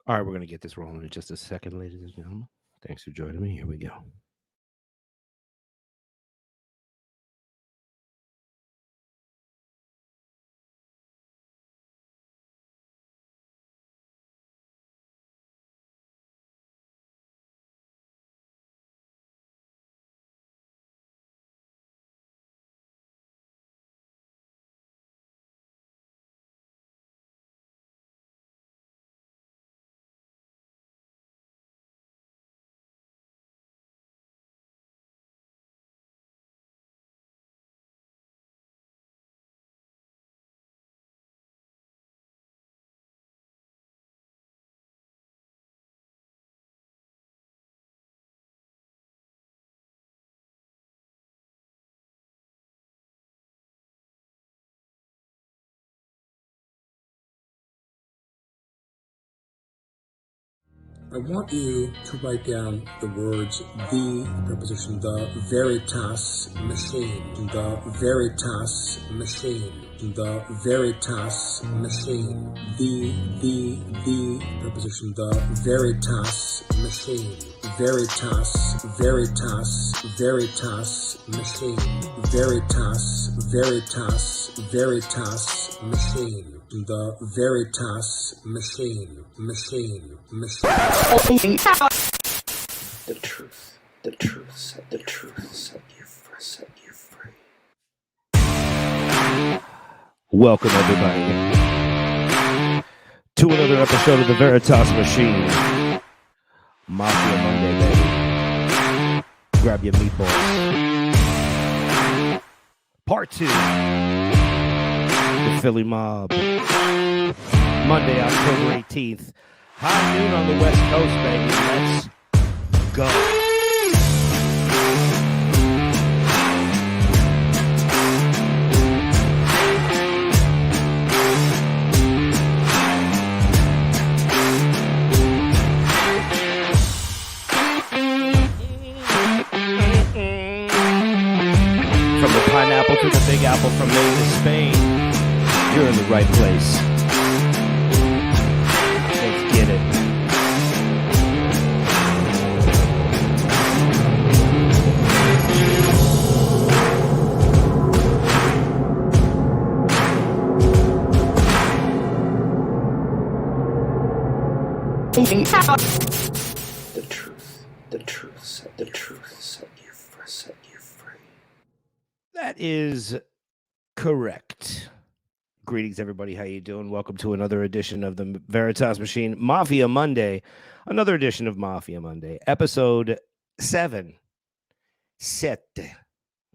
All right, we're going to get this rolling in just a second, ladies and gentlemen. Thanks for joining me. Here we go. I want you to write down the words the preposition the veritas machine, the veritas machine, the veritas machine, the preposition the veritas machine, veritas veritas veritas machine, veritas veritas veritas machine, the veritas machine. The truth set you free. Welcome, everybody, to another episode of the Veritas Machine. Mafia Monday, baby. Grab your meatballs. Part 2. The Philly Mob. Monday, October 18th. High noon on the West Coast, baby. Let's go. From the pineapple to the Big Apple, from Maine to Spain, you're in the right place. Let's get it. The truth set you free. That is correct. Greetings, everybody. How you doing? Welcome to another edition of the Veritas Machine Mafia Monday. Another edition of Mafia Monday, episode 7.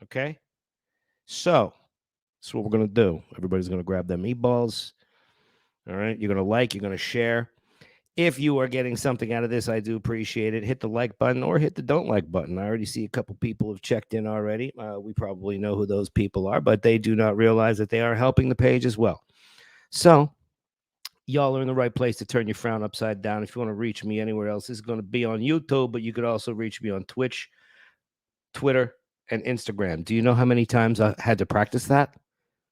Okay? So, that's what we're going to do. Everybody's going to grab them meatballs. All right? You're going to like, you're going to share. If you are getting something out of this, I do appreciate it. Hit the like button or hit the don't like button. I already see a couple people have checked in already. We probably know who those people are, but they do not realize that they are helping the page as well. So, y'all are in the right place to turn your frown upside down. If you want to reach me anywhere else, this is going to be on YouTube, but you could also reach me on Twitch, Twitter, and Instagram. Do you know how many times I had to practice that?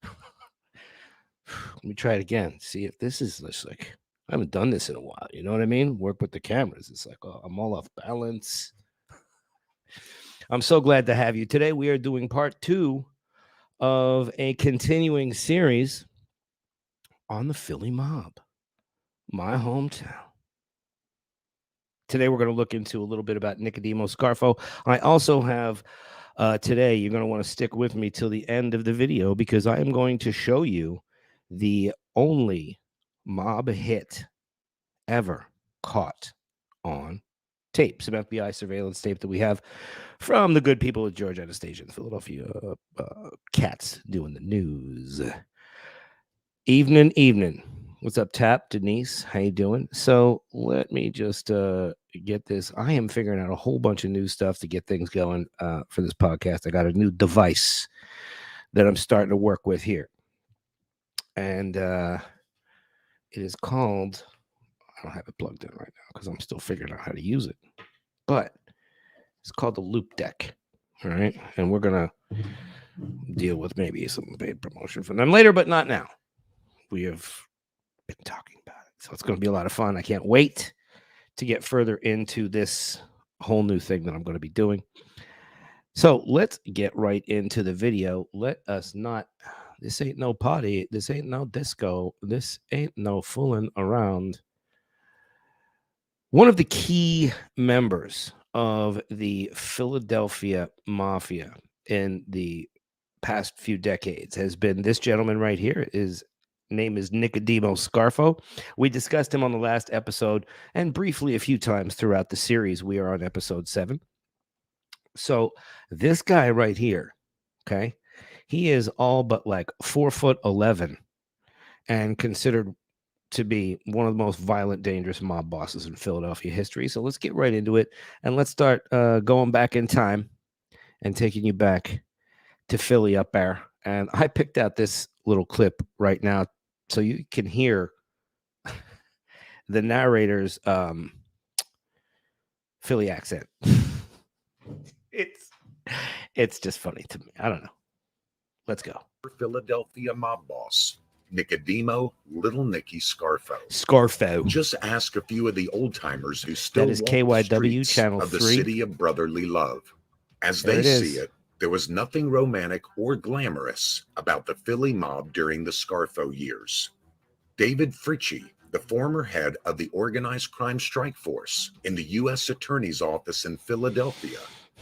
Let me try it again. See if this is just like... I haven't done this in a while. You know what I mean? Work with the cameras. It's like, oh, I'm all off balance. I'm so glad to have you. Today, we are doing part 2 of a continuing series on the Philly Mob, my hometown. Today, we're going to look into a little bit about Nicodemus Scarfo. I also have today, you're going to want to stick with me till the end of the video because I am going to show you the only mob hit ever caught on tape, some FBI surveillance tape that we have from the good people at George Anastasi, the Philadelphia cats doing the news. Evening. What's up, Tap? Denise, how you doing? So let me just get this. I am figuring out a whole bunch of new stuff to get things going for this podcast. I got a new device that I'm starting to work with here. And it is called... I don't have it plugged in right now because I'm still figuring out how to use it. But it's called the Loop Deck. All right. And we're going to deal with maybe some paid promotion from them later, but not now. We have been talking about it. So it's going to be a lot of fun. I can't wait to get further into this whole new thing that I'm going to be doing. So let's get right into the video. Let us not, this ain't no party. This ain't no disco. This ain't no fooling around. One of the key members of the Philadelphia Mafia in the past few decades has been this gentleman right here. His name is Nicodemus Scarfo. We discussed him on the last episode and briefly a few times throughout the series. We are on episode 7. So this guy right here, okay, he is all but like 4'11" and considered to be one of the most violent, dangerous mob bosses in Philadelphia history. So let's get right into it and let's start going back in time and taking you back to Philly up there. And I picked out this little clip right now so you can hear the narrator's Philly accent. It's just funny to me. I don't know. Let's go. Philadelphia mob boss, Nicodemus Little Nicky Scarfo. Scarfo. Just ask a few of the old timers who still That is walk KYW the streets Channel of the 3. city of brotherly love. As There they it see is. it, there was nothing romantic or glamorous about the Philly mob during the Scarfo years. David Fritchie, the former head of the organized crime strike force in the U.S. Attorney's Office in Philadelphia,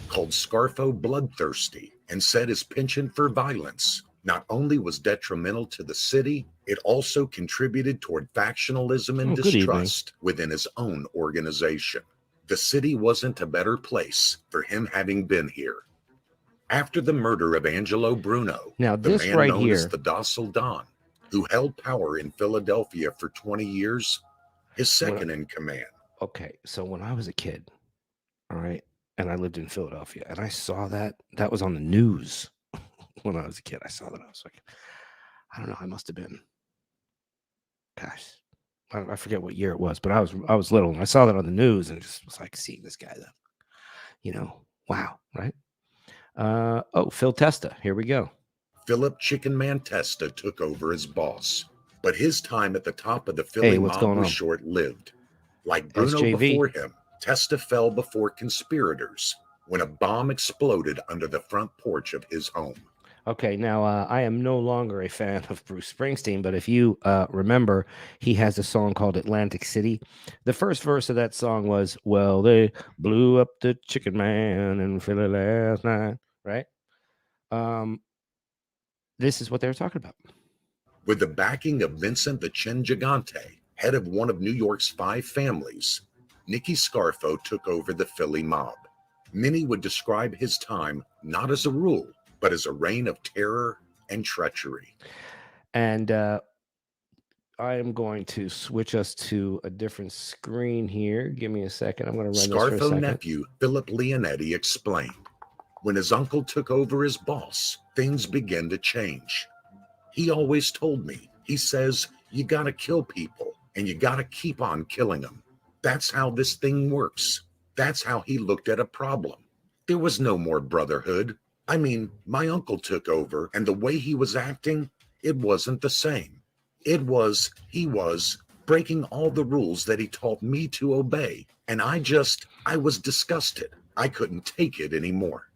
called Scarfo bloodthirsty and said his penchant for violence not only was detrimental to the city, it also contributed toward factionalism and Good evening. distrust within his own organization. The city wasn't a better place for him having been here. After the murder of Angelo Bruno, Now, the this man right known as here, the Docile Don, who held power in Philadelphia for 20 years, his second in command. okay, so when I was a kid, all right, and I lived in Philadelphia, and I saw that was on the news when I was a kid. I saw that. I was like, I don't know. I must have been, gosh, I forget what year it was, but I was little, and I saw that on the news, and just was like seeing this guy, wow, right? Phil Testa. Here we go. Philip Chicken Man Testa took over as boss, but his time at the top of the Philly what's mob going was on? short-lived. Like Bruno SJV. before him, Testa fell before conspirators when a bomb exploded under the front porch of his home. Okay, now I am no longer a fan of Bruce Springsteen, but if you remember, he has a song called Atlantic City. The first verse of that song was, well, they blew up the Chicken Man in Philly last night, right? This is what they were talking about. With the backing of Vincent the Chin Gigante, head of one of New York's 5 families, Nikki Scarfo took over the Philly mob. Many would describe his time not as a rule, but as a reign of terror and treachery. And I am going to switch us to a different screen here. Give me a second. I'm going to run this for a Scarfo second. nephew Philip Leonetti explained, when his uncle took over as boss, things began to change. He always told me, he says, you gotta kill people and you gotta keep on killing them. That's how this thing works. That's how he looked at a problem. There was no more brotherhood. I mean, my uncle took over and the way he was acting, it wasn't the same. He was breaking all the rules that he taught me to obey. And I was disgusted. I couldn't take it anymore.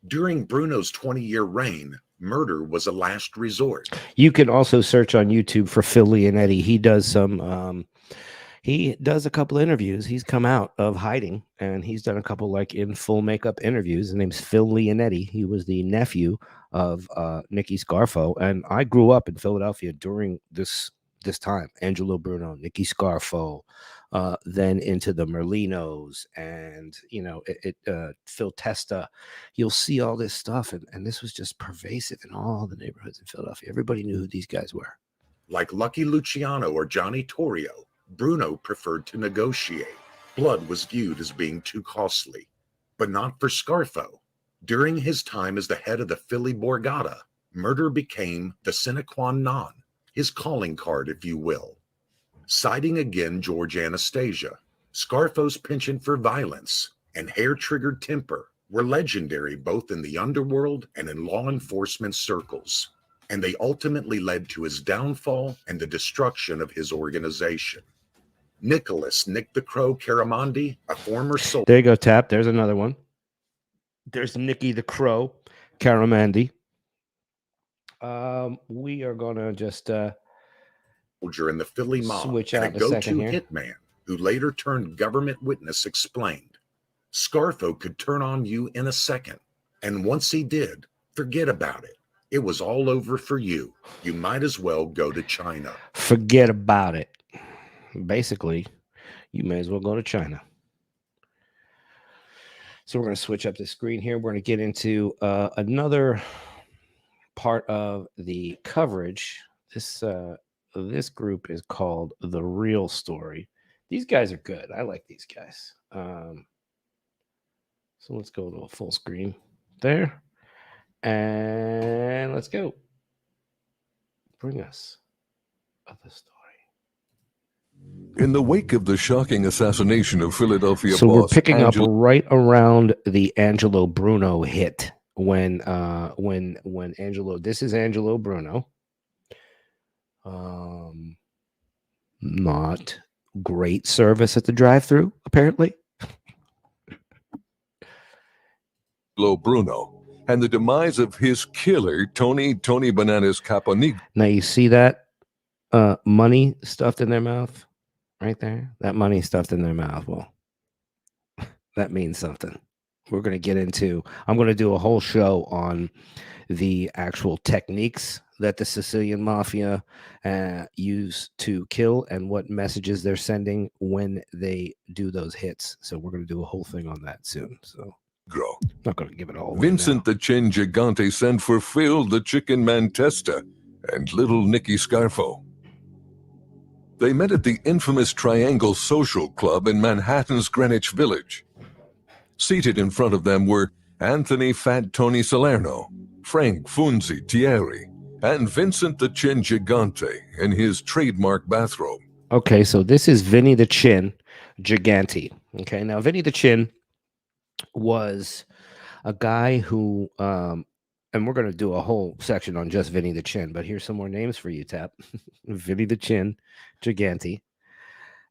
During Bruno's 20-year reign, murder was a last resort. You can also search on YouTube for Phil Leonetti. He does a couple of interviews. He's come out of hiding and he's done a couple like in full makeup interviews. His name's Phil Leonetti. He was the nephew of Nikki Scarfo, and I grew up in Philadelphia during this time. Angelo Bruno, Nikki Scarfo, then into the Merlinos, and Phil Testa. You'll see all this stuff, and this was just pervasive in all the neighborhoods in Philadelphia. Everybody knew who these guys were. Like Lucky Luciano or Johnny Torrio, Bruno preferred to negotiate. Blood was viewed as being too costly, but not for Scarfo. During his time as the head of the Philly Borgata, murder became the sine qua non, his calling card, if you will. Citing again George Anastasia, Scarfo's penchant for violence and hair-triggered temper were legendary both in the underworld and in law enforcement circles. and they ultimately led to his downfall and the destruction of his organization. Nicholas Nick the Crow Caramondi, a former soldier. There you go, Tap. There's another one. There's Nicky the Crow Caramondi. We are going to just soldier in the Philly mob switch and out a in a second go-to here. hitman who later turned government witness, explained, Scarfo could turn on you in a second. And once he did, forget about it. It was all over for you. You might as well go to China. Forget about it. Basically, you may as well go to China. So we're going to switch up the screen here. We're going to get into another part of the coverage. This group is called The Real Story. These guys are good. I like these guys. So let's go to a full screen there. And let's go. Bring us the story. In the wake of the shocking assassination of Philadelphia So boss we're picking Angelo up right around the Angelo Bruno hit when Angelo, this is Angelo Bruno. Not great service at the drive-thru, apparently. Bruno and the demise of his killer Tony Bananas Caponigo. Now you see that money stuffed in their mouth right there? That money stuffed in their mouth. Well, that means something. We're going to get into, I'm going to do a whole show on the actual techniques that the Sicilian Mafia use to kill and what messages they're sending when they do those hits. So we're going to do a whole thing on that soon. So I'm not going to give it all away Vincent now. the Chin Gigante sent for Phil the Chicken Man Testa and little Nikki Scarfo. They met at the infamous Triangle Social Club in Manhattan's Greenwich Village. Seated in front of them were Anthony Fat Tony Salerno, Frank Funzi Thierry, and Vincent the Chin Gigante in his trademark bathrobe. Okay, so this is Vinny the Chin Gigante. Okay, now Vinny the Chin was a guy who, and we're going to do a whole section on just Vinny the Chin, but here's some more names for you, Tap. Vinny the Chin Gigante.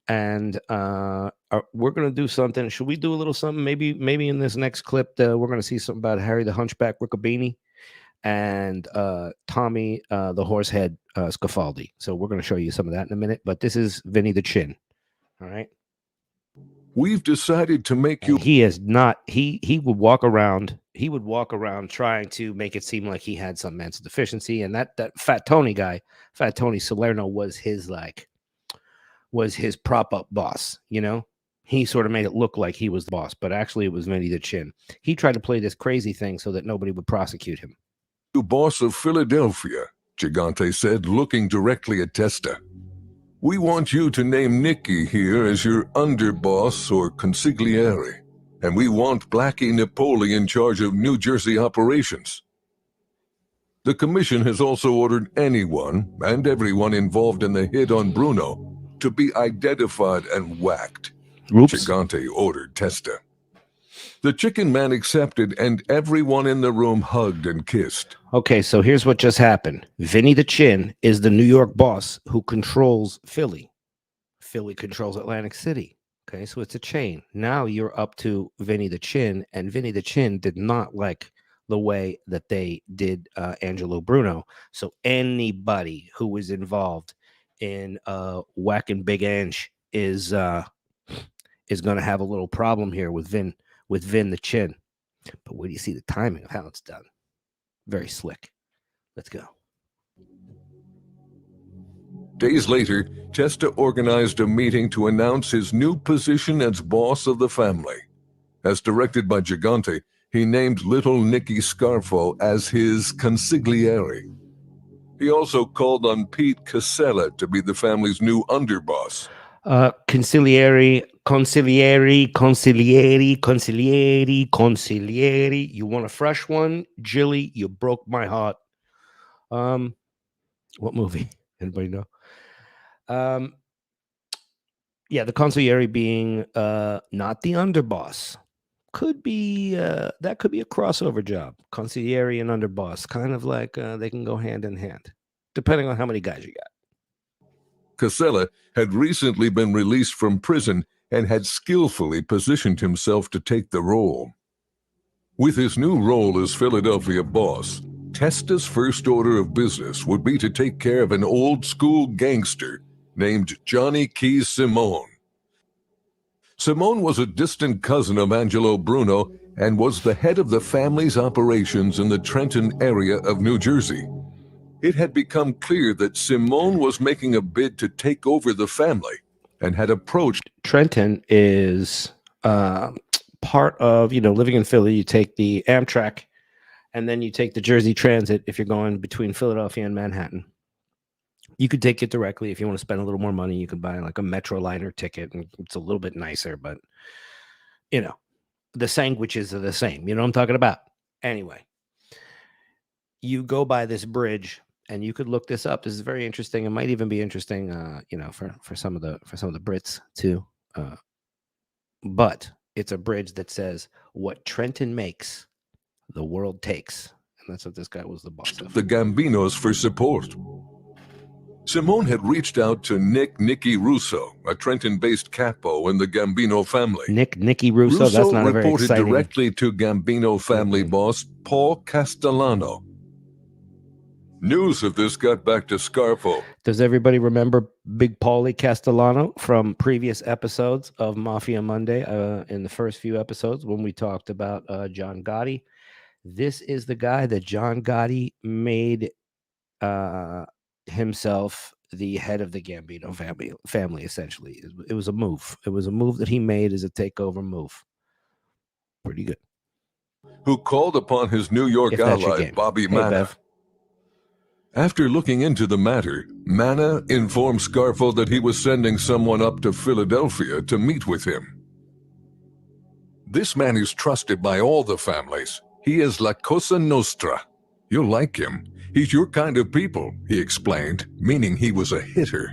And we're going to do something. Should we do a little something? Maybe in this next clip, we're going to see something about Harry the Hunchback Riccobini and Tommy the Horsehead Scafaldi. So we're going to show you some of that in a minute. But this is Vinny the Chin. All right. We've decided to make you. And he is not. He would walk around. He would walk around trying to make it seem like he had some mental deficiency. And that Fat Tony guy, Fat Tony Salerno, was his prop up boss. You know, he sort of made it look like he was the boss, but actually it was Vinny the Chin. He tried to play this crazy thing so that nobody would prosecute him. Boss of Philadelphia, Gigante said, looking directly at Testa. We want you to name Nikki here as your underboss or consigliere, and we want Blackie Napoli in charge of New Jersey operations. The commission has also ordered anyone and everyone involved in the hit on Bruno to be identified and whacked. Oops. Gigante ordered Testa. The Chicken Man accepted, and everyone in the room hugged and kissed. Okay, so here's what just happened. Vinny the Chin is the New York boss who controls Philly. Philly controls Atlantic City. Okay, so it's a chain. Now you're up to Vinny the Chin, and Vinny the Chin did not like the way that they did Angelo Bruno. So anybody who was involved in whacking Big Ange is going to have a little problem here with Vin the Chin. But where do you see the timing of how it's done? Very slick. Let's go. Days later, Testa organized a meeting to announce his new position as boss of the family. As directed by Gigante, he named little Nikki Scarfo as his consigliere. He also called on Pete Casella to be the family's new underboss. Consigliere. You want a fresh one? Jilly, you broke my heart. What movie? Anybody know? Yeah, the consigliere being not the underboss. could be a crossover job, consigliere and underboss, kind of like they can go hand in hand, depending on how many guys you got. Casella had recently been released from prison and had skillfully positioned himself to take the role. With his new role as Philadelphia boss, Testa's first order of business would be to take care of an old-school gangster named Johnny Key Simone. Simone was a distant cousin of Angelo Bruno and was the head of the family's operations in the Trenton area of New Jersey. It had become clear that Simone was making a bid to take over the family and had approached. Trenton is part of, living in Philly. You take the Amtrak and then you take the Jersey Transit if you're going between Philadelphia and Manhattan. You could take it directly. If you want to spend a little more money, you could buy like a Metroliner ticket, and it's a little bit nicer, but the sandwiches are the same. You know what I'm talking about? Anyway, you go by this bridge. And you could look this up. This is very interesting. It might even be interesting, for some of the Brits too. But it's a bridge that says, "What Trenton makes, the world takes," and that's what this guy was the boss of. The Gambinos for support. Simone had reached out to Nicky Russo, a Trenton-based capo in the Gambino family. Nicky Russo. That's not a very reported exciting. Directly to Gambino family boss Paul Castellano. News of this got back to Scarfo. Does everybody remember Big Paulie Castellano from previous episodes of Mafia Monday? In the first few episodes when we talked about John Gotti. This is the guy that John Gotti made himself the head of the Gambino family, essentially. It was a move. It was a move that he made as a takeover move. Pretty good. Who called upon his New York ally, Bobby Manna. Bev. After looking into the matter, Manna informed Scarfo that he was sending someone up to Philadelphia to meet with him. This man is trusted by all the families. He is La Cosa Nostra. You'll like him. He's your kind of people, he explained, meaning he was a hitter.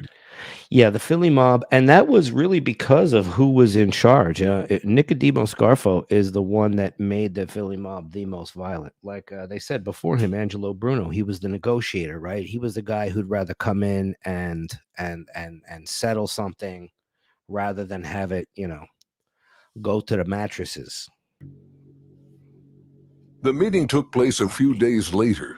Yeah, the Philly mob, and that was really because of who was in charge. Nicodemus Scarfo is the one that made the Philly mob the most violent. Like they said before him, Angelo Bruno, he was the negotiator, right? He was the guy who'd rather come in and settle something rather than have it, go to the mattresses. The meeting took place a few days later.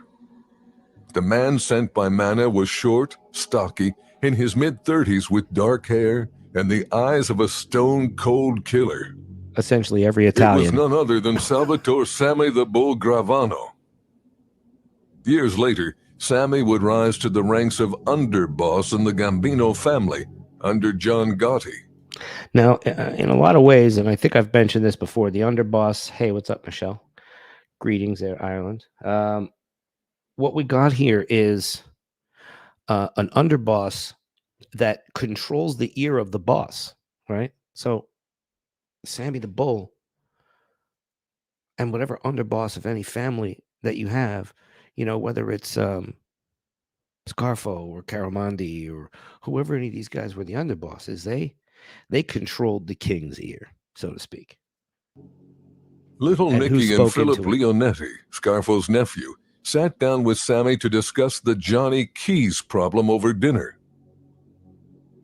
The man sent by Manna was short, stocky, in his mid-30s with dark hair and the eyes of a stone-cold killer. Essentially every Italian. It was none other than Salvatore Sammy the Bull Gravano. Years later, Sammy would rise to the ranks of underboss in the Gambino family under John Gotti. Now, in a lot of ways, and I think I've mentioned this before, the underboss, hey, what's up, Michelle? Greetings there, Ireland. What we got here is an underboss that controls the ear of the boss, right? So Sammy the Bull and whatever underboss of any family that you have, whether it's Scarfo or Caramandi or whoever any of these guys were the underbosses, they controlled the king's ear, so to speak. Little Nicky and Philip Leonetti, Scarfo's nephew, sat down with Sammy to discuss the Johnny Keys problem over dinner.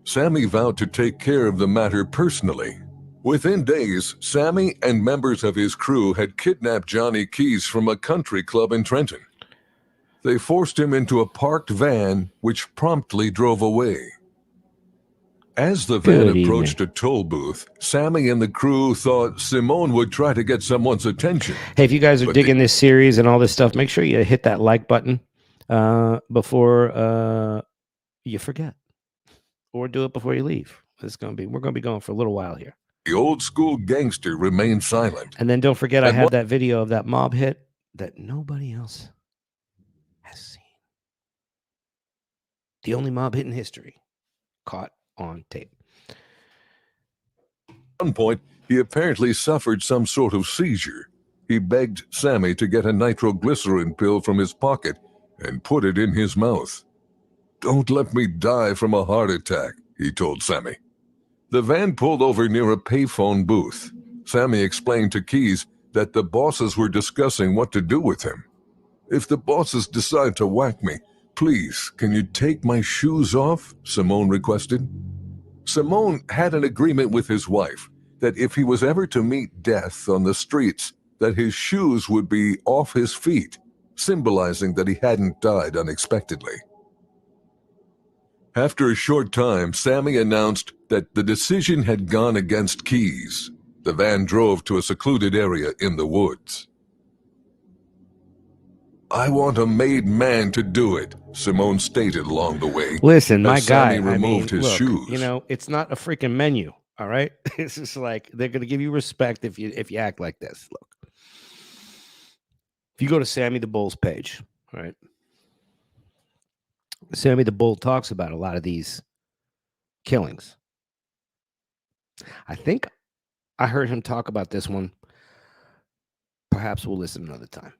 Sammy vowed to take care of the matter personally. Within days, Sammy and members of his crew had kidnapped Johnny Keys from a country club in Trenton. They forced him into a parked van, which promptly drove away. As the van approached a toll booth, Sammy and the crew thought Simone would try to get someone's attention. Hey, if you guys are digging this series and all this stuff, make sure you hit that like button before you forget, or do it before you leave. We're going to be going for a little while here. The old school gangster remained silent. And then don't forget, I have that video of that mob hit that nobody else has seen. The only mob hit in history caught on tape. At one point, he apparently suffered some sort of seizure. He begged Sammy to get a nitroglycerin pill from his pocket and put it in his mouth. "Don't let me die from a heart attack," he told Sammy. The van pulled over near a payphone booth. Sammy explained to Keys that the bosses were discussing what to do with him. "If the bosses decide to whack me, please, can you take my shoes off?" Simone requested. Simone had an agreement with his wife that if he was ever to meet death on the streets, that his shoes would be off his feet, symbolizing that he hadn't died unexpectedly. After a short time, Sammy announced that the decision had gone against Keys. The van drove to a secluded area in the woods. "I want a made man to do it," Simone stated along the way. Listen, my as Sammy guy, removed his look, shoes. you know, it's not a freaking menu, all right? It's just like they're going to give you respect if you act like this. Look. If you go to Sammy the Bull's page, all right? Sammy the Bull talks about a lot of these killings. I think I heard him talk about this one. Perhaps we'll listen another time.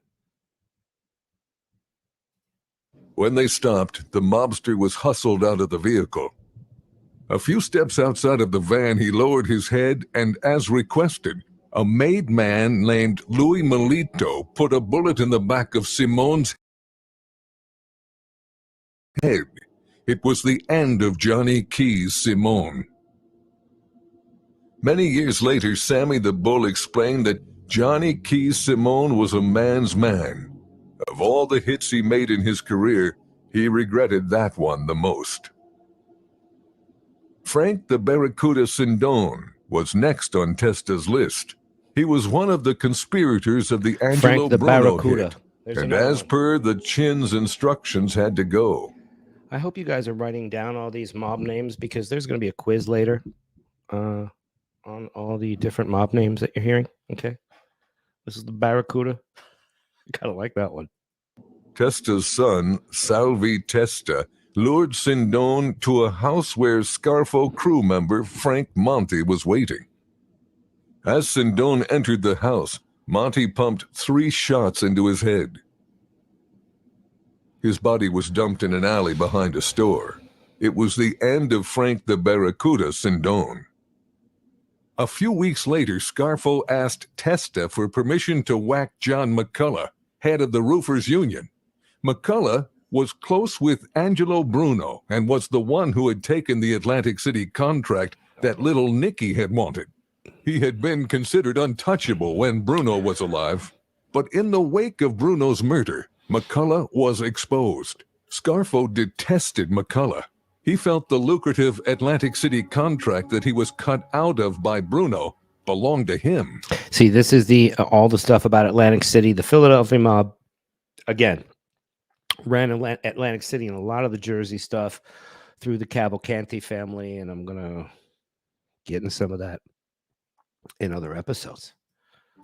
When they stopped, the mobster was hustled out of the vehicle. A few steps outside of the van, he lowered his head, and as requested, a made man named Louis Melito put a bullet in the back of Simone's head. It was the end of Johnny Keys Simone. Many years later, Sammy the Bull explained that Johnny Keys Simone was a man's man. Of all the hits he made in his career, he regretted that one the most. Frank the Barracuda Sindone was next on Testa's list. He was one of the conspirators of the Angelo Frank the Bruno Barracuda. hit, There's and another as one. per the Chin's instructions had to go. I hope you guys are writing down all these mob names because there's going to be a quiz later on all the different mob names that you're hearing. Okay. This is the Barracuda. I kind of like that one. Testa's son, Salvi Testa, lured Sindone to a house where Scarfo crew member Frank Monty was waiting. As Sindone entered the house, Monty pumped 3 shots into his head. His body was dumped in an alley behind a store. It was the end of Frank the Barracuda Sindone. A few weeks later, Scarfo asked Testa for permission to whack John McCullough, head of the Roofers Union. McCullough was close with Angelo Bruno and was the one who had taken the Atlantic City contract that little Nicky had wanted. He had been considered untouchable when Bruno was alive. But in the wake of Bruno's murder, McCullough was exposed. Scarfo detested McCullough. He felt the lucrative Atlantic City contract that he was cut out of by Bruno belonged to him. See, this is the all the stuff about Atlantic City. The Philadelphia mob, again, ran Atlantic City and a lot of the Jersey stuff through the Cavalcanti family, and I'm going to get into some of that in other episodes.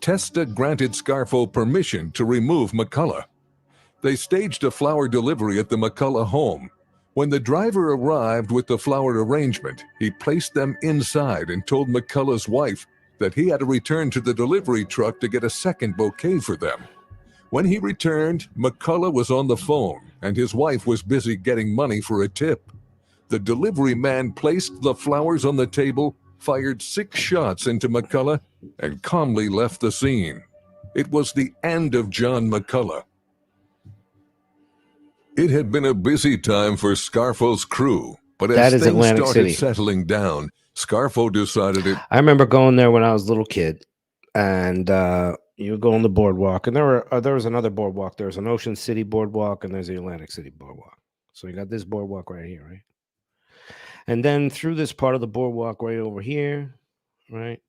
Testa granted Scarfo permission to remove McCullough. They staged a flower delivery at the McCullough home. When the driver arrived with the flower arrangement, he placed them inside and told McCullough's wife that he had to return to the delivery truck to get a second bouquet for them. When he returned, McCullough was on the phone, and his wife was busy getting money for a tip. The delivery man placed the flowers on the table, fired 6 shots into McCullough, and calmly left the scene. It was the end of John McCullough. It had been a busy time for Scarfo's crew, but as things Atlantic started City. settling down, Scarfo decided it. I remember going there when I was a little kid, and you would go on the boardwalk, and there was another boardwalk. There was an Ocean City boardwalk, and there's the Atlantic City boardwalk. So you got this boardwalk right here, right? And then through this part of the boardwalk right over here, right?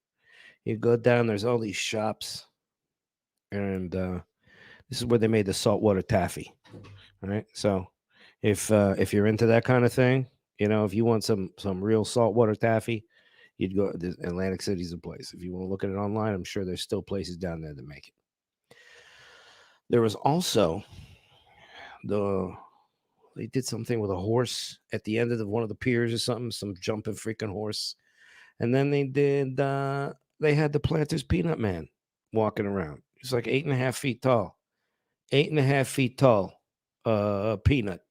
You go down, there's all these shops, and this is where they made the saltwater taffy. All right. So if you're into that kind of thing, you know, if you want some real saltwater taffy, you'd go. Atlantic City's a place. If you want to look at it online, I'm sure there's still places down there that make it. There was also they did something with a horse at the end of one of the piers or something, some jumping freaking horse. And then they had the Planters Peanut Man walking around. He's like 8.5 feet tall. 8.5 feet tall. Peanut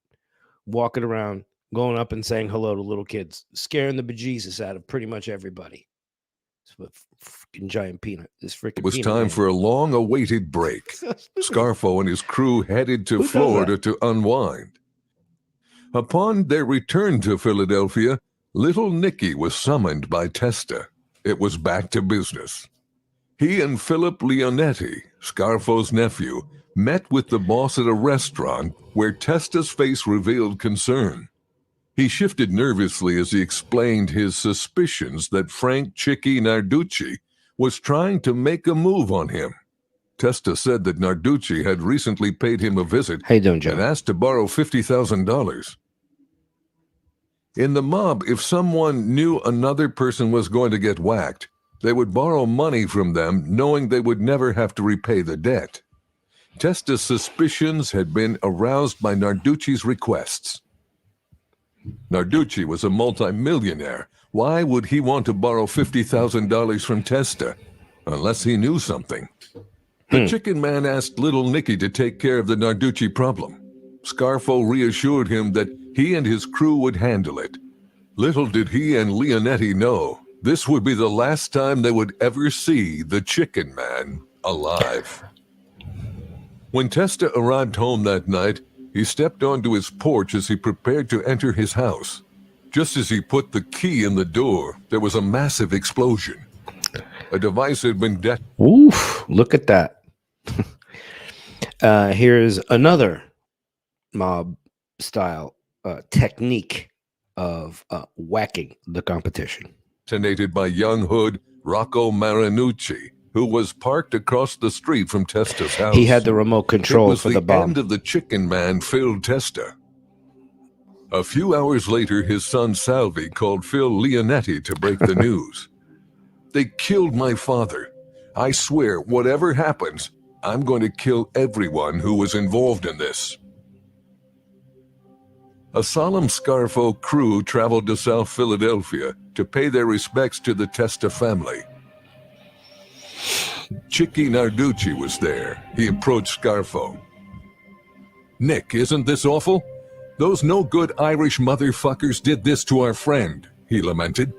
walking around, going up and saying hello to little kids, scaring the bejesus out of pretty much everybody. It's a freaking giant peanut. This freaking It was peanut time man. for a long-awaited break. Scarfo and his crew headed to Who does Florida to unwind. Upon their return to Philadelphia, little Nicky was summoned by Testa. It was back to business. He and Philip Leonetti, Scarfo's nephew, met with the boss at a restaurant where Testa's face revealed concern. He shifted nervously as he explained his suspicions that Frank Chicky Narducci was trying to make a move on him. Testa said that Narducci had recently paid him a visit How you doing, Joe? and asked to borrow $50,000. In the mob, if someone knew another person was going to get whacked, they would borrow money from them, knowing they would never have to repay the debt. Testa's suspicions had been aroused by Narducci's requests. Narducci was a multimillionaire. Why would he want to borrow $50,000 from Testa? Unless he knew something. The chicken man asked little Nicky to take care of the Narducci problem. Scarfo reassured him that he and his crew would handle it. Little did he and Leonetti know, this would be the last time they would ever see the chicken man alive. When Testa arrived home that night, he stepped onto his porch as he prepared to enter his house. Just as he put the key in the door, there was a massive explosion. A device had been Oof, look at that. Here's another mob style technique of whacking the competition. detonated by young hood Rocco Marinucci, who was parked across the street from Testa's house. He had the remote control for the bomb. End of the chicken man filled Testa. A few hours later, his son Salvi called Phil Leonetti to break the news. They killed my father. I swear, whatever happens, I'm going to kill everyone who was involved in this. A solemn Scarfo crew traveled to South Philadelphia to pay their respects to the Testa family. Chicky Narducci was there. He approached Scarfo. "Nick, isn't this awful? Those no-good Irish motherfuckers did this to our friend," he lamented.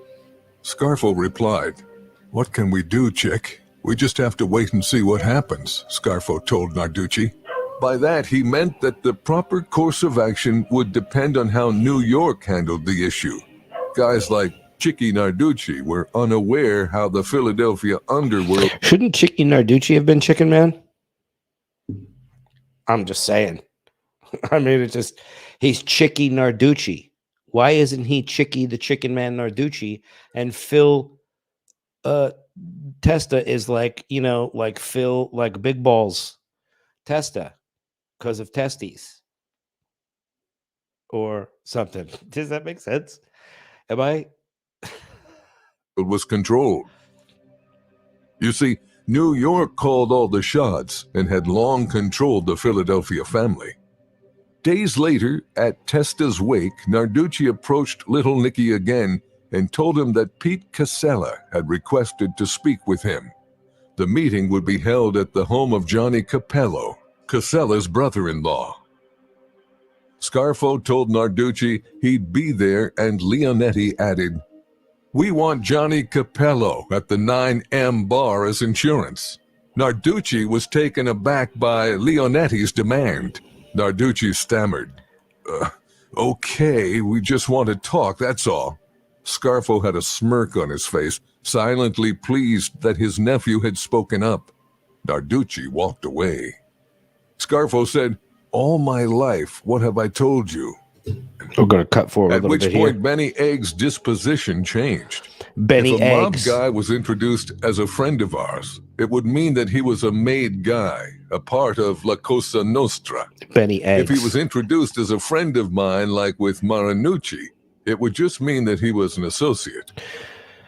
Scarfo replied, "What can we do, Chick? We just have to wait and see what happens," Scarfo told Narducci. By that, he meant that the proper course of action would depend on how New York handled the issue. Guys like Chicky Narducci were unaware how the Philadelphia underworld... Shouldn't Chicky Narducci have been Chicken Man? I'm just saying. I mean, it's just, he's Chicky Narducci. Why isn't he Chicky the Chicken Man Narducci? And Phil Testa is like, you know, like Phil, like Big Balls Testa because of testes or something. Does that make sense? Am I? was controlled. You see, New York called all the shots and had long controlled the Philadelphia family. Days later, at Testa's wake, Narducci approached little Nicky again and told him that Pete Casella had requested to speak with him. The meeting would be held at the home of Johnny Capello, Casella's brother-in-law. Scarfo told Narducci he'd be there, and Leonetti added, "We want Johnny Capello at the 9M bar as insurance." Narducci was taken aback by Leonetti's demand. Narducci stammered, "Okay, we just want to talk, that's all." Scarfo had a smirk on his face, silently pleased that his nephew had spoken up. Narducci walked away. Scarfo said, "All my life, what have I told you?" We're going to cut forward a At little which bit point here. Benny Egg's disposition changed. Benny If a mob Eggs. guy was introduced as a friend of ours, it would mean that he was a made guy, a part of La Cosa Nostra. Benny Eggs. If he was introduced as a friend of mine, like with Marinucci, it would just mean that he was an associate.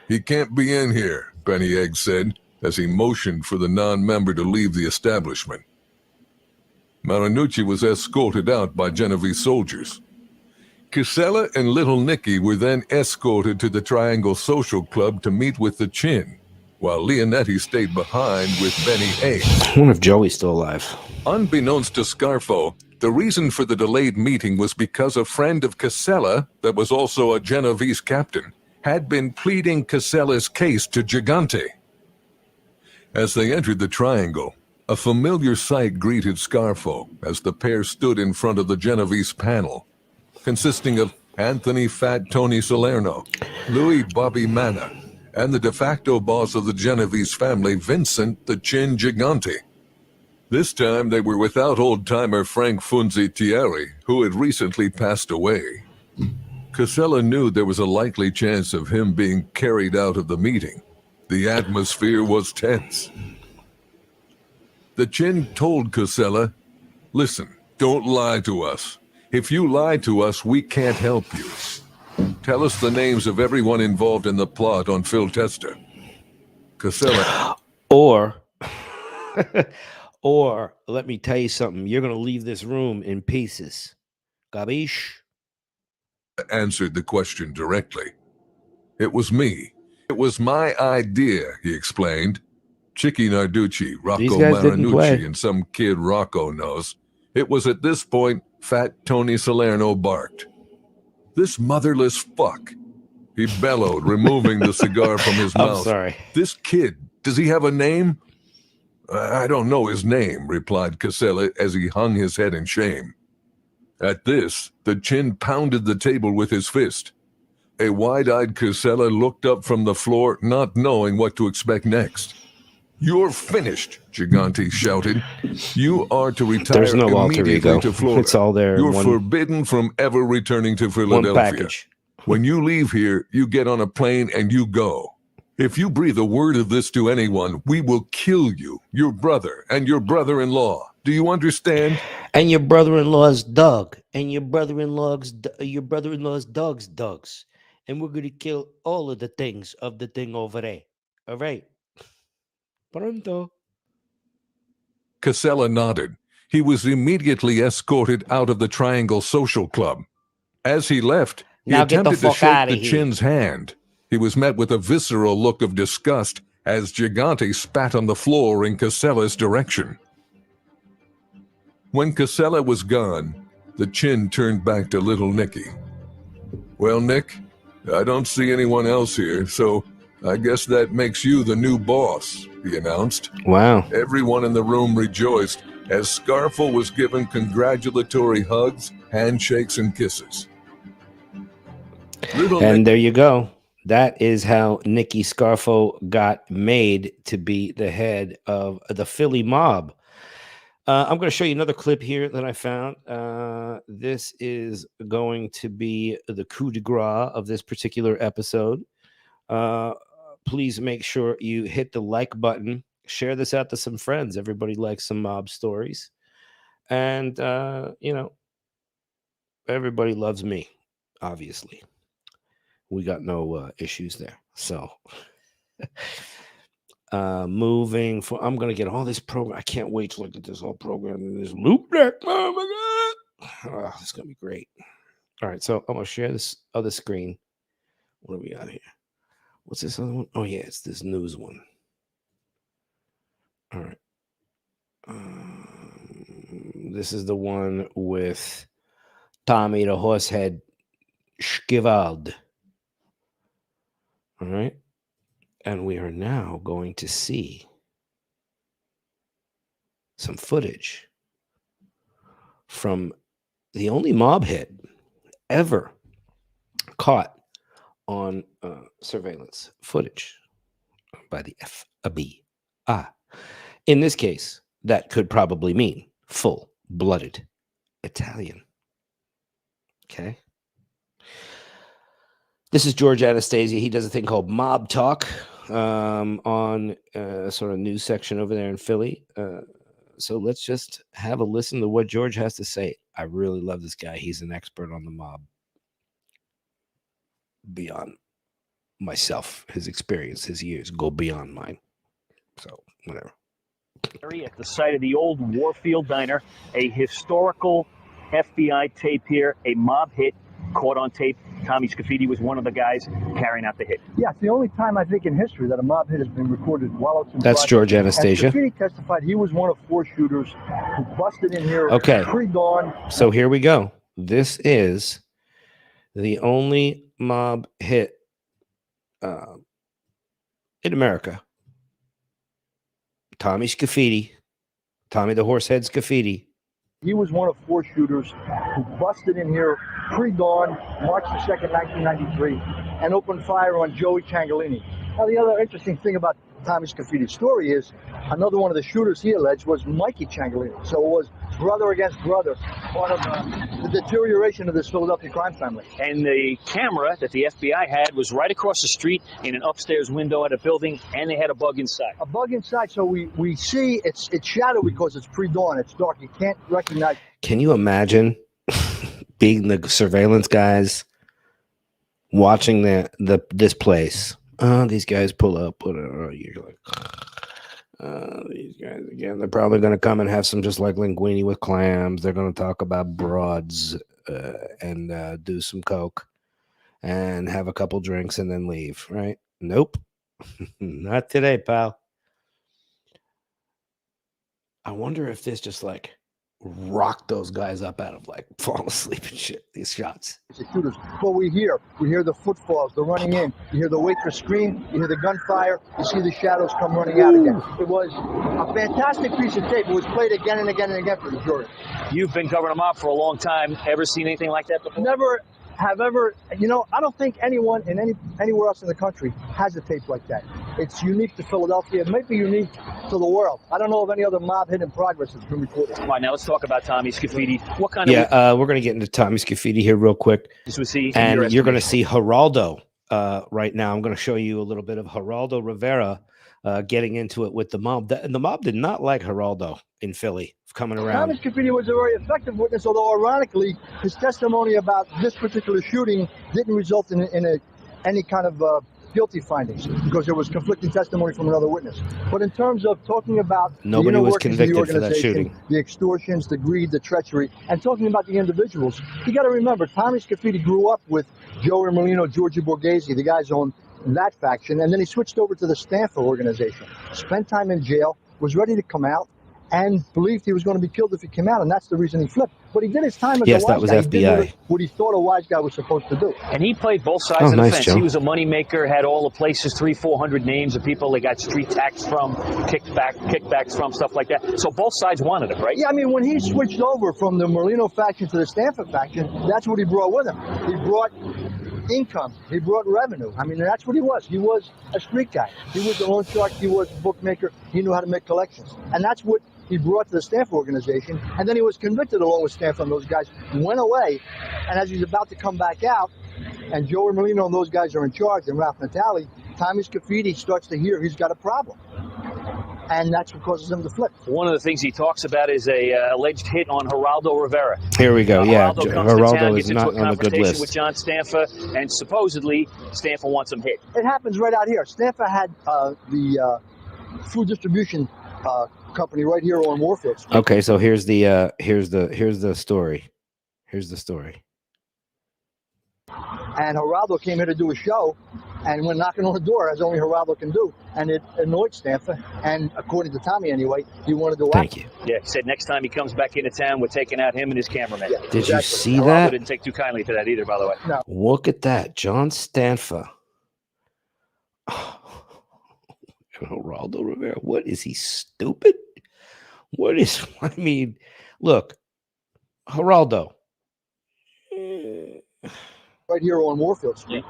"He can't be in here," Benny Egg said, as he motioned for the non-member to leave the establishment. Marinucci was escorted out by Genovese soldiers. Casella and Little Nicky were then escorted to the Triangle Social Club to meet with the Chin, while Leonetti stayed behind with Benny Egg. I wonder if Joey's still alive. Unbeknownst to Scarfo, the reason for the delayed meeting was because a friend of Casella, that was also a Genovese captain, had been pleading Casella's case to Gigante. As they entered the triangle, a familiar sight greeted Scarfo as the pair stood in front of the Genovese panel, consisting of Anthony Fat Tony Salerno, Louis Bobby Manna, and the de facto boss of the Genovese family, Vincent the Chin Gigante. This time they were without old-timer Frank Funzi Thierry, who had recently passed away. Casella knew there was a likely chance of him being carried out of the meeting. The atmosphere was tense. The Chin told Casella, "Listen, don't lie to us. If you lie to us, we can't help you. Tell us the names of everyone involved in the plot on Phil Testa." Casella... Or let me tell you something. You're going to leave this room in pieces. Gabish? answered the question directly. "It was me. It was my idea," he explained. Chicky Narducci, Rocco Marinucci, and some kid Rocco knows. It was at this point Fat Tony Salerno barked. "This motherless fuck," he bellowed, removing the cigar from his mouth. I'm sorry. "This kid, does he have a name?" "I don't know his name," replied Casella as he hung his head in shame. At this, the Chin pounded the table with his fist. A wide-eyed Casella looked up from the floor, not knowing what to expect next. "You're finished," Gigante shouted. "You are to retire There's no alter immediately ego. to Florida. It's all there. You're forbidden from ever returning to Philadelphia. One package. When you leave here, you get on a plane and you go. If you breathe a word of this to anyone, we will kill you, your brother, and your brother-in-law. Do you understand?" And your brother-in-law's Doug. And your brother-in-law's Doug's. And we're going to kill all of the things of the thing over there. All right. Pronto. Casella nodded. He was immediately escorted out of the Triangle Social Club. As he left, he Now get the attempted to fuck shake outta the here. Chin's hand. He was met with a visceral look of disgust as Gigante spat on the floor in Casella's direction. When Casella was gone, the Chin turned back to little Nicky. "Well, Nick, I don't see anyone else here, so I guess that makes you the new boss," he announced. Wow. Everyone in the room rejoiced as Scarfo was given congratulatory hugs, handshakes, and kisses. And there you go. That is how Nikki Scarfo got made to be the head of the Philly mob. I'm going to show you another clip here that I found. This is going to be the coup de grace of this particular episode. Please make sure you hit the like button. Share this out to some friends. Everybody likes some mob stories. And, everybody loves me, obviously. We got no issues there. So, moving for, I'm going to get all this program. I can't wait to look at this whole program in this loop deck. Oh, my God. Oh, it's going to be great. All right. So, I'm going to share this other screen. What do we got here? What's this other one? Oh, yeah, it's this news one. All right. This is the one with Tommy the Horsehead Schivald. All right. And we are now going to see some footage from the only mob hit ever caught on surveillance footage by the FBI. In this case, that could probably mean full-blooded Italian. Okay. This is George Anastasi. He does a thing called Mob Talk on sort of news section over there in Philly. So let's just have a listen to what George has to say. I really love this guy. He's an expert on the mob. Beyond myself, his experience, his years go beyond mine. So, whatever. At the site of the old Warfield Diner, a historical FBI tape here, a mob hit caught on tape. Tommy Scafidi was one of the guys carrying out the hit. Yeah, it's the only time I think in history that a mob hit has been recorded while it's in That's progress. George Anastasia. And Scafidi testified he was one of 4 shooters who busted in here pre-dawn. So here we go. This is the only mob hit in America. Tommy Scarfo, Tommy the Horsehead Scarfo. He was one of 4 shooters who busted in here pre-dawn, March the 2nd, 1993, and opened fire on Joey Ciancaglini. Now, the other interesting thing about Tommy Scarfo's story is another one of the shooters he alleged was Mikey Ciancaglini. So it was brother against brother, part of the deterioration of this Philadelphia crime family. And the camera that the FBI had was right across the street in an upstairs window at a building, and they had a bug inside. A bug inside, so we see it's shadow because it's pre-dawn, it's dark, you can't recognize. Can you imagine being the surveillance guys watching this place? Oh, these guys pull up. You're like, these guys again. They're probably going to come and have some just like linguine with clams. They're going to talk about broads and do some coke and have a couple drinks and then leave. Right? Nope, not today, pal. I wonder if this just like rocked those guys up out of like fall asleep and shit. These shots. The shooters. Well, we hear the footfalls, the running in. You hear the waitress scream. You hear the gunfire. You see the shadows come running out again. It was a fantastic piece of tape. It was played again and again and again for the jury. You've been covering them up for a long time. Ever seen anything like that before? Never have ever. You know, I don't think anyone in anywhere else in the country has a tape like that. It's unique to Philadelphia. It might be unique to the world. I don't know of any other mob hit in progress that's been recorded. All right, now let's talk about Tommy Scarfo. What kind of... we're going to get into Tommy Scarfo here real quick. Was he, and you're going to see Geraldo right now. I'm going to show you a little bit of Geraldo Rivera getting into it with the mob. And the mob did not like Geraldo in Philly coming around. Tommy Scarfo was a very effective witness, although ironically, his testimony about this particular shooting didn't result in any kind of guilty findings because there was conflicting testimony from another witness. But in terms of talking about nobody was convicted for that shooting, the extortions, the greed, the treachery, and talking about the individuals, you got to remember Tommy Scarfo grew up with Joey Molino, Giorgio Borghese, the guys on that faction, and then he switched over to the Stanford organization, spent time in jail, was ready to come out, and believed he was going to be killed if he came out, and that's the reason he flipped. But he did his time as a wise guy. That was FBI. What he thought a wise guy was supposed to do. And he played both sides of the fence. Joe. He was a moneymaker, had all the places, 300-400 names of people they got street tax from, kickbacks from, stuff like that. So both sides wanted him, right? Yeah, I mean, when he switched over from the Molino faction to the Stanford faction, that's what he brought with him. He brought income. He brought revenue. I mean, that's what he was. He was a street guy. He was a loan shark. He was a bookmaker. He knew how to make collections. And that's what he brought to the Stanford organization, and then he was convicted along with Stanford, and those guys went away, and as he's about to come back out, and Joey Molino and those guys are in charge, and Ralph Natale, Tommy Scarfo starts to hear he's got a problem. And that's what causes him to flip. One of the things he talks about is a alleged hit on Geraldo Rivera. Here we go. Yeah, Geraldo is not on the good list. With John Stanford, and supposedly Stanford wants him hit. It happens right out here. Stanford had the food distribution company right here on Warfield Street. Okay, so here's the story. Here's the story. And Geraldo came here to do a show, and went knocking on the door, as only Geraldo can do, and it annoyed Stanford. And according to Tommy, anyway, he wanted to. Thank you. Yeah, he said next time he comes back into town, we're taking out him and his cameraman. Yeah, Did you see Geraldo that? Didn't take too kindly to that either, by the way. No. Look at that, John Stanford. Geraldo Rivera. What is he, stupid? What is, I mean, look, Geraldo. Right here on Warfield Street.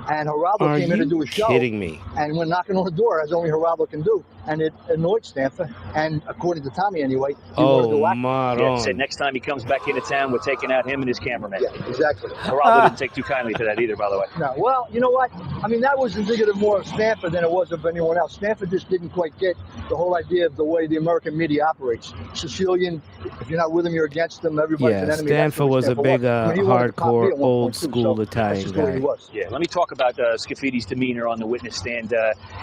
And Geraldo came in to do a show. Are you kidding me? And went knocking on the door, as only Geraldo can do. And it annoyed Stanford. And according to Tommy, anyway, he wanted to whack him. Yeah, he said next time he comes back into town, we're taking out him and his cameraman. Yeah, exactly. Geraldo didn't take too kindly to that either, by the way. No, well, you know what? I mean, that was indicative more of Stanford than it was of anyone else. Stanford just didn't quite get the whole idea of the way the American media operates. Sicilian, if you're not with them, you're against them. Everybody's an enemy. Stanford was a big, hardcore, old school Italian guy. Yeah, let me talk about Scarfo's demeanor on the witness stand.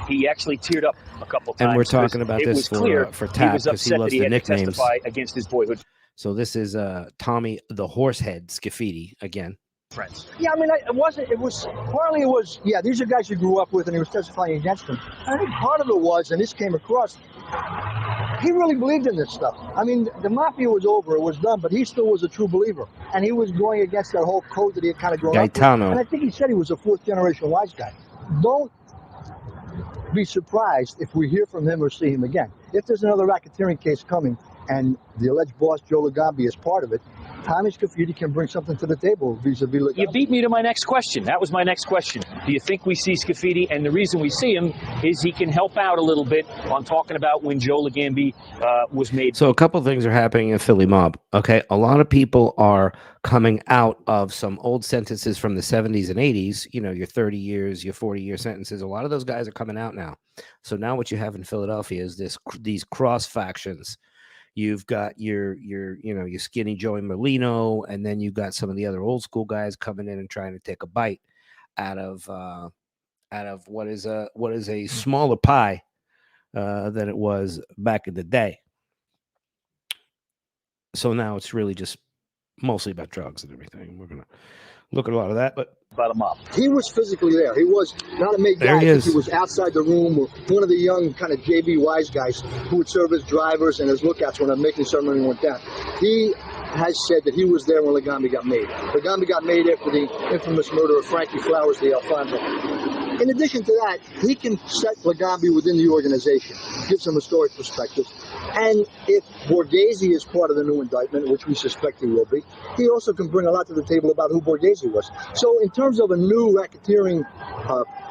He actually teared up a couple times. And we're talking about this for Tap, because he loves the nicknames. Against his boyhood. So this is Tommy the Horsehead Scarfo again. Friends. Yeah, I mean, yeah, these are guys he grew up with, and he was testifying against them. I think part of it was, and this came across, he really believed in this stuff. I mean, the mafia was over, it was done, but he still was a true believer. And he was going against that whole code that he had kind of grown up with. And I think he said he was a fourth-generation wise guy. don't be surprised if we hear from him or see him again. If there's another racketeering case coming and the alleged boss, Joe Legambi, is part of it, Tommy Scarfo can bring something to the table vis-a-vis Legambi. You beat me to my next question. That was my next question. Do you think we see Scarfo? And the reason we see him is he can help out a little bit on talking about when Joe Legambi was made. So a couple things are happening in Philly mob. Okay, a lot of people are coming out of some old sentences from the 70s and 80s. You know, your 30 years, your 40-year sentences. A lot of those guys are coming out now. So now what you have in Philadelphia is these cross factions. You've got your skinny Joey Merlino, and then you've got some of the other old school guys coming in and trying to take a bite out of what is a smaller pie than it was back in the day. So now it's really just mostly about drugs and everything. We're gonna look at a lot of that, but about a mob. He was physically there. He was not a made guy. He was outside the room, or one of the young kind of JB wise guys who would serve as drivers and as lookouts when a making ceremony went down. He has said that he was there when Legambi got made. Legambi got made after the infamous murder of Frankie Flowers, the Alfonso. In addition to that, he can set Legambi within the organization, give some historic perspectives. And if Borghese is part of the new indictment, which we suspect he will be, he also can bring a lot to the table about who Borghese was. So in terms of a new racketeering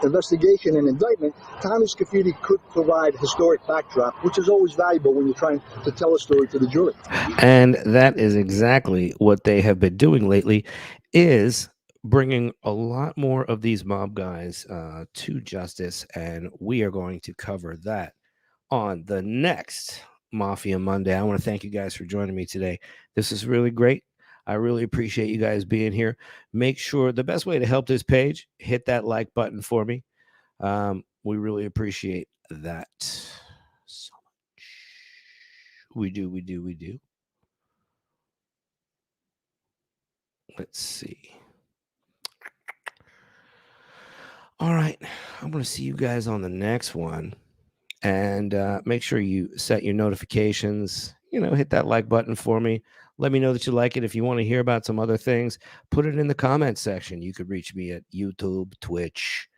investigation and indictment, Tommy Scarfo could provide historic backdrop, which is always valuable when you're trying to tell a story to the jury. And that is exactly what they have been doing lately, is bringing a lot more of these mob guys to justice, and we are going to cover that on the next Mafia Monday. I want to thank you guys for joining me today. This is really great. I really appreciate you guys being here. Make sure the best way to help this page, hit that like button for me. We really appreciate that so much. We do. Let's see. All right. I'm going to see you guys on the next one. And make sure you set your notifications. Hit that like button for me. Let me know that you like it. If you want to hear about some other things, put it in the comment section. You could reach me at YouTube, Twitch.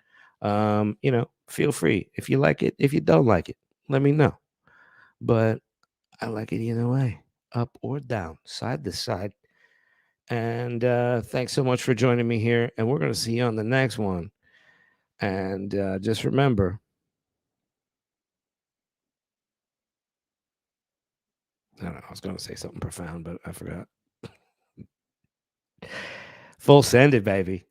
Feel free. If you like it, if you don't like it, let me know. But I like it either way, up or down, side to side. And thanks so much for joining me here. And we're going to see you on the next one. And just remember, I don't know, I was going to say something profound, but I forgot. Full sended, baby.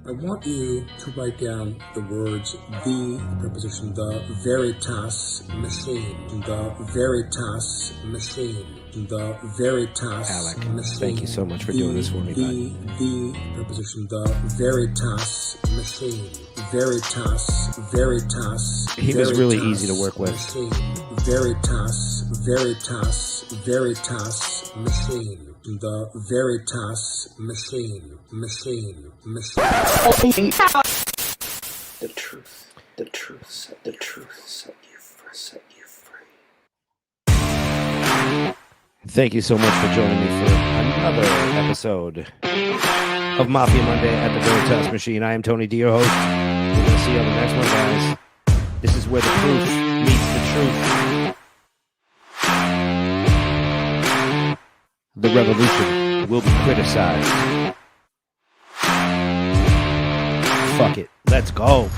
I want you to write down the words the preposition, the veritas machine, the veritas machine, the veritas Alec, machine. thank you so much for doing this for me, the preposition, the veritas machine, veritas. He was really easy to work with. Machine, veritas machine. The veritas machine. The truth set you free. Thank you so much for joining me for another episode of Mafia Monday at the Veritas Machine. I am Tony D, your host. We're going to see you on the next one, guys. This is where the proof meets the truth. The revolution will be criticized. Fuck it. Let's go.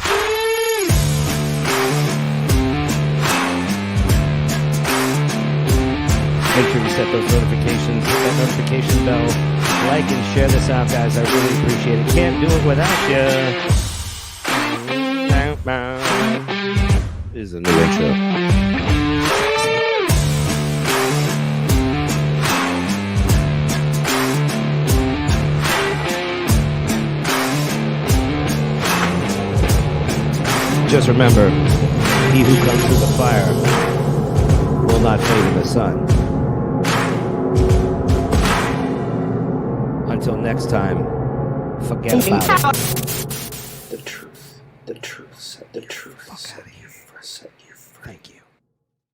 Make sure you set those notifications, hit that notification bell, like and share this out, guys. I really appreciate it. Can't do it without you. This is a new intro. Just remember, he who comes through the fire will not fade in the sun. Until next time, forget about it. The truth set you free. Thank you.